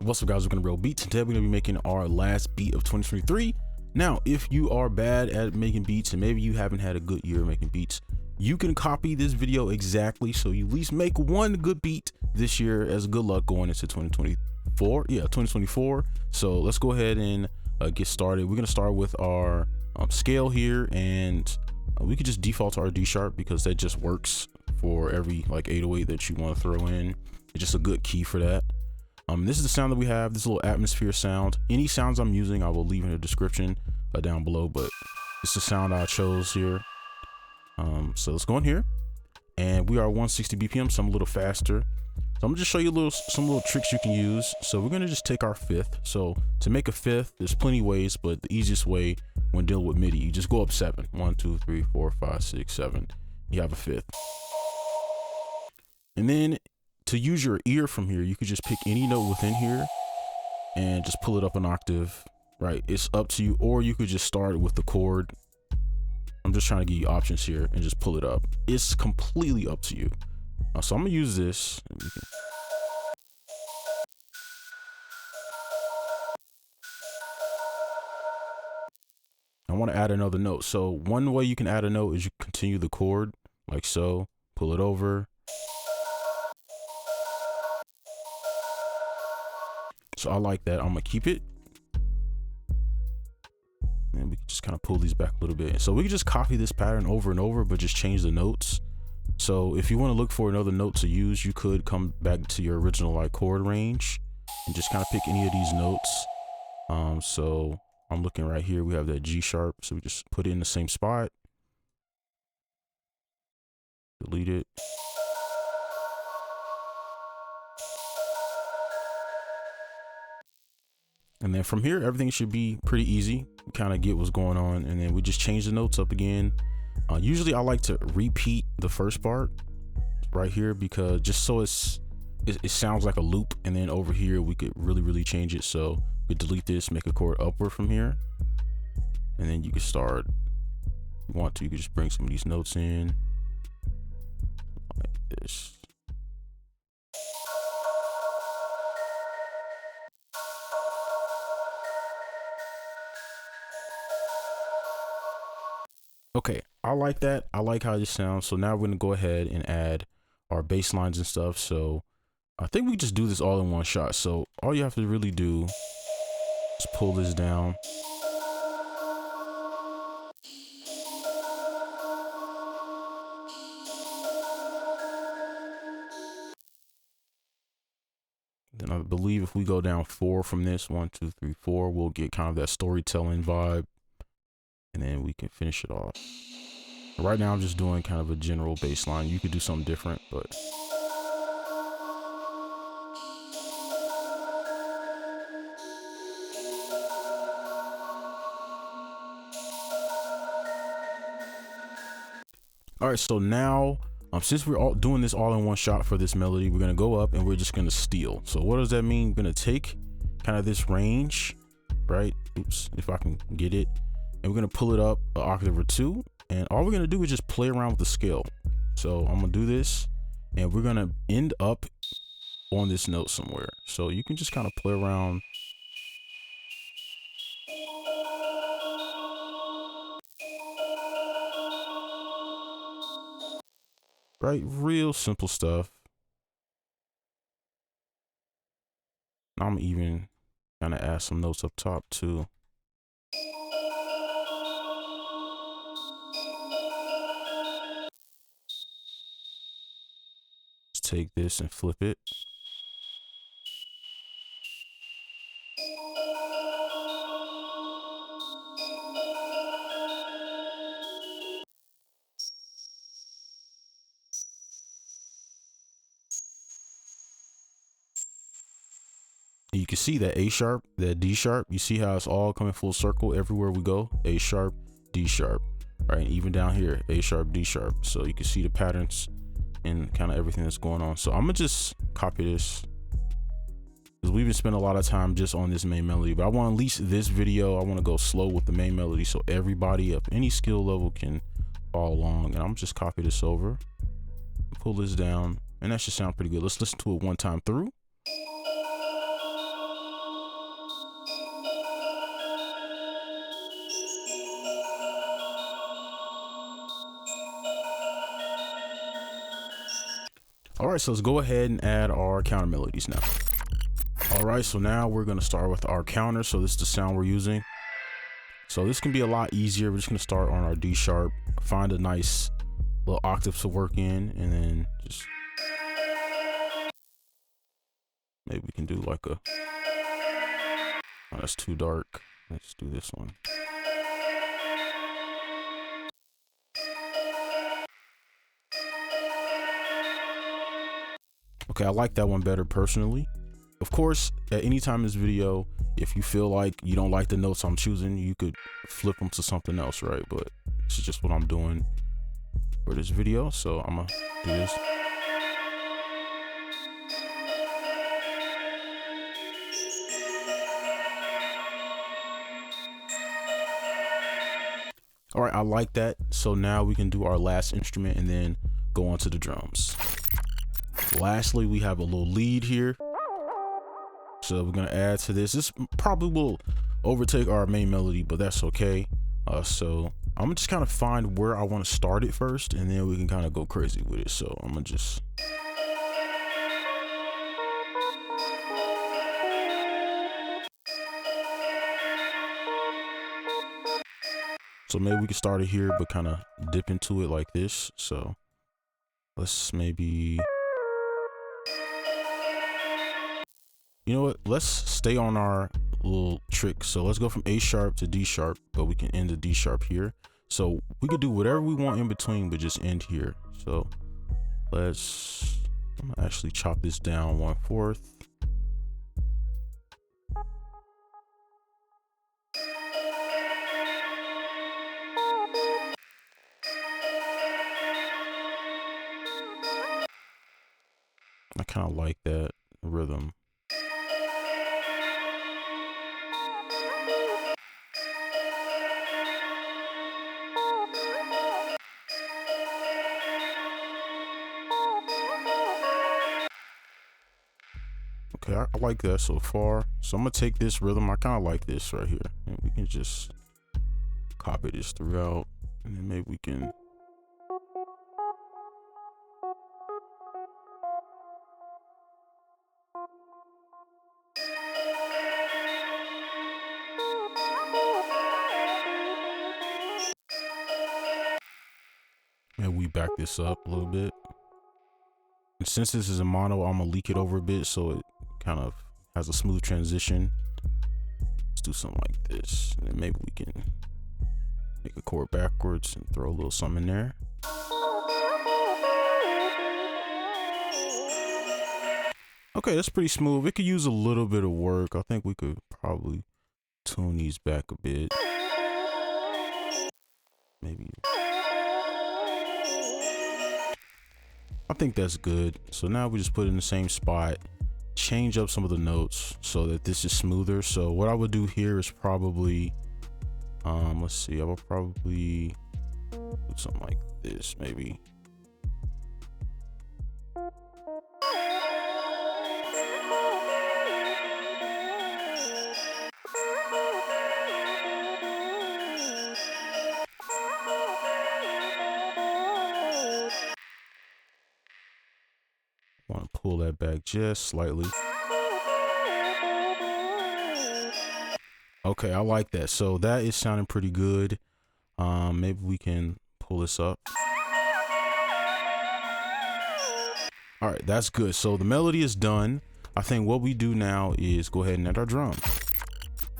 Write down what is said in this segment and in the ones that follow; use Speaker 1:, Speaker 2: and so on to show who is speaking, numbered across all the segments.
Speaker 1: What's up, guys? We're gonna 𝗨𝗏𝗘𝗙𝗥𝗡. Today we're gonna be making our last beat of 2023. Now, if you are bad at making beats and maybe you haven't had a good year making beats, you can copy this video exactly, so you at least make one good beat this year as good luck going into 2024. Yeah, 2024. So let's go ahead and get started. We're gonna start with our scale here, and we could just default to our D sharp because that just works for every like 808 that you want to throw in. It's just a good key for that. This is the sound that we have, this little atmosphere sound. Any sounds I'm using, I will leave in the description down below, but it's the sound I chose here. So let's go in here, and we are 160 BPM, so I'm a little faster. So I'm gonna just show you some little tricks you can use. So we're gonna just take our fifth. So to make a fifth, there's plenty of ways, but the easiest way when dealing with MIDI, you just go up 7. 1, 2, 3, 4, 5, 6, 7. You have a fifth. And then to use your ear from here, you could just pick any note within here and just pull it up an octave, right? It's up to you, or you could just start with the chord. I'm just trying to give you options here and just pull it up. It's completely up to you. So I'm gonna use this. I want to add another note. So one way you can add a note is you continue the chord like so, pull it over. So I like that. I'm gonna keep it, and we can just kind of pull these back a little bit. So we can just copy this pattern over and over, but just change the notes. So if you want to look for another note to use, you could come back to your original like chord range and just kind of pick any of these notes. So I'm looking right here, we have that G sharp, so we just put it in the same spot, delete it. And then from here, everything should be pretty easy. We kind of get what's going on, and then we just change the notes up again. Usually I like to repeat the first part right here, because just so it sounds like a loop. And then over here, we could really change it. So we delete this, make a chord upward from here. And then you can start, if you want to, you can just bring some of these notes in like this. Okay, I like that. I like how this sounds. So now we're gonna go ahead and add our bass lines and stuff. So I think we just do this all in one shot. So all you have to really do is pull this down. Then I believe if we go down 4 from this, 1, 2, 3, 4, we'll get kind of that storytelling vibe. And then we can finish it off. Right now I'm just doing kind of a general bass line. You could do something different, but all right, so now since we're all doing this all in one shot for this melody, we're gonna go up and we're just gonna steal. So what does that mean? We're gonna take kind of this range, right? Oops, if I can get it. And we're gonna pull it up an octave or 2, and all we're gonna do is just play around with the scale. So I'm gonna do this, and we're gonna end up on this note somewhere. So you can just kind of play around. Right, real simple stuff. I'm even gonna add some notes up top too. Take this and flip it. You can see that A sharp, that D sharp, you see how it's all coming full circle everywhere we go. A sharp, D sharp, right? And even down here, A sharp, D sharp. So you can see the patterns and kind of everything that's going on. So I'm gonna just copy this, because we've been spending a lot of time just on this main melody, but I want to at least this video, I want to go slow with the main melody so everybody of any skill level can follow along. And I'm just copy this over, pull this down, and that should sound pretty good. Let's listen to it one time through. All right, so let's go ahead and add our counter melodies now. All right, so now we're gonna start with our counter. So this is the sound we're using. So this can be a lot easier. We're just gonna start on our D sharp, find a nice little octave to work in, and then just maybe we can do like a, oh, that's too dark. Let's do this one. Okay, I like that one better personally. Of course, at any time in this video, if you feel like you don't like the notes I'm choosing, you could flip them to something else, right? But this is just what I'm doing for this video, so I'm gonna do this. All right, I like that. So now we can do our last instrument and then go on to the drums. Lastly, we have a little lead here. So we're gonna add to this. This probably will overtake our main melody, but that's okay. So I'm gonna just kind of find where I want to start it first, and then we can kind of go crazy with it. So I'm gonna just. So maybe we can start it here, but kind of dip into it like this. So let's maybe. You know what? Let's stay on our little trick. So let's go from A sharp to D sharp, but we can end the D sharp here. So we could do whatever we want in between, but just end here. So I'm gonna actually chop this down 1/4. I kind of like that rhythm. Okay, I like that so far. So I'm gonna take this rhythm. I kind of like this right here, and we can just copy this throughout, and then maybe we can. And we back this up a little bit. And since this is a mono, I'm gonna leak it over a bit so it kind of has a smooth transition. Let's do something like this, and then maybe we can make a chord backwards and throw a little something in there. Okay, that's pretty smooth. It could use a little bit of work. I think we could probably tune these back a bit. Maybe. I think that's good. So now we just put it in the same spot, change up some of the notes so that this is smoother. So what I would do here is probably, let's see, I will probably do something like this, maybe. Want to pull that back just slightly. Okay, I like that. So that is sounding pretty good. Maybe we can pull this up. All right, that's good. So the melody is done. I think what we do now is go ahead and add our drums.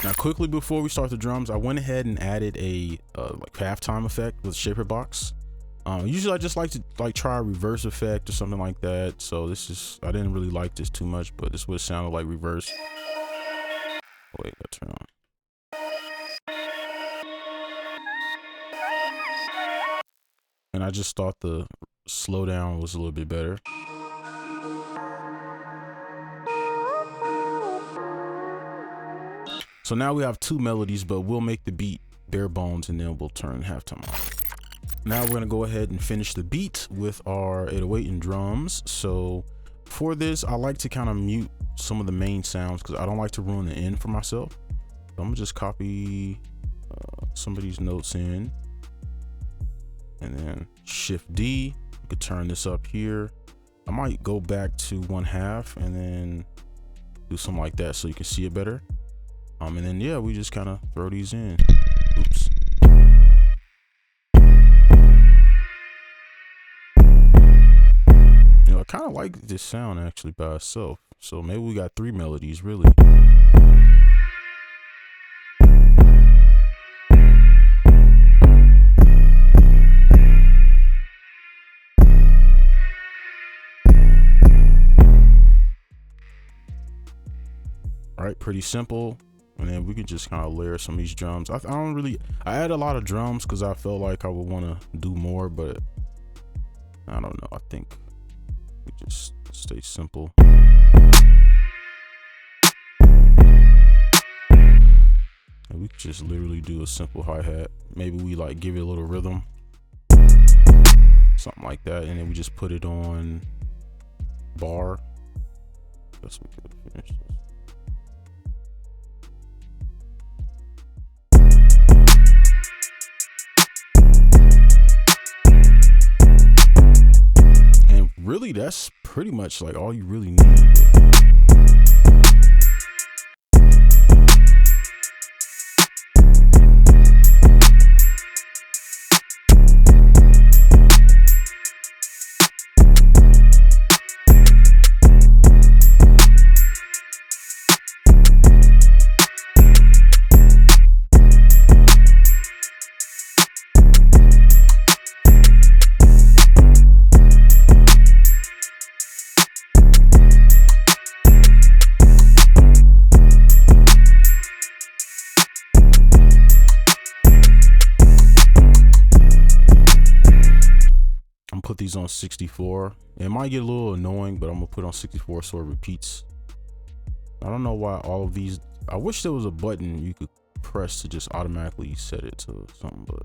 Speaker 1: Now, quickly before we start the drums, I went ahead and added a like halftime effect with shaper box. Usually I just like to try a reverse effect or something like that. So this is, I didn't really like this too much, but this would sound like reverse. Oh, wait, gotta turn on. And I just thought the slowdown was a little bit better. So now we have two melodies, but we'll make the beat bare bones and then we'll turn halftime off. Now we're gonna go ahead and finish the beat with our 808 and drums. So for this, I like to kind of mute some of the main sounds because I don't like to ruin the end for myself. So I'm gonna just copy some of these notes in and then Shift D. You could turn this up here I might go back to 1/2 and then do something like that so you can see it better. And then yeah, we just kind of throw these in. Oops. You know, I kind of like this sound actually by itself. So maybe we got 3 melodies really. All right, pretty simple. And then we can just kind of layer some of these drums. I add a lot of drums because I felt like I would want to do more, but I don't know. I think we just stay simple. And we could just literally do a simple hi-hat. Maybe we like give it a little rhythm, something like that, and then we just put it on bar. Guess we could finish this. Really, that's pretty much like all you really need. Put these on 64. It might get a little annoying, but I'm gonna put on 64 so it repeats. I don't know why all of these. I wish there was a button you could press to just automatically set it to something, but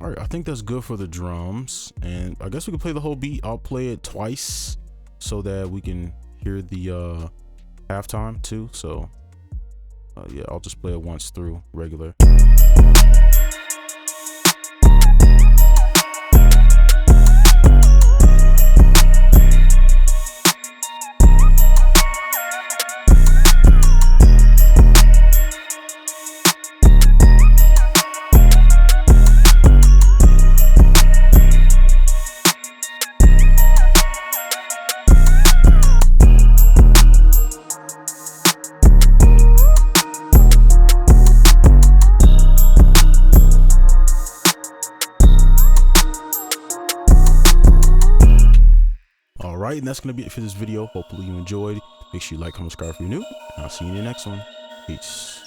Speaker 1: all right, I think that's good for the drums, and I guess we can play the whole beat. I'll play it twice so that we can hear the halftime too. So yeah, I'll just play it once through regular. Alright, and that's going to be it for this video. Hopefully you enjoyed. Make sure you like, comment, subscribe if you're new. And I'll see you in the next one. Peace.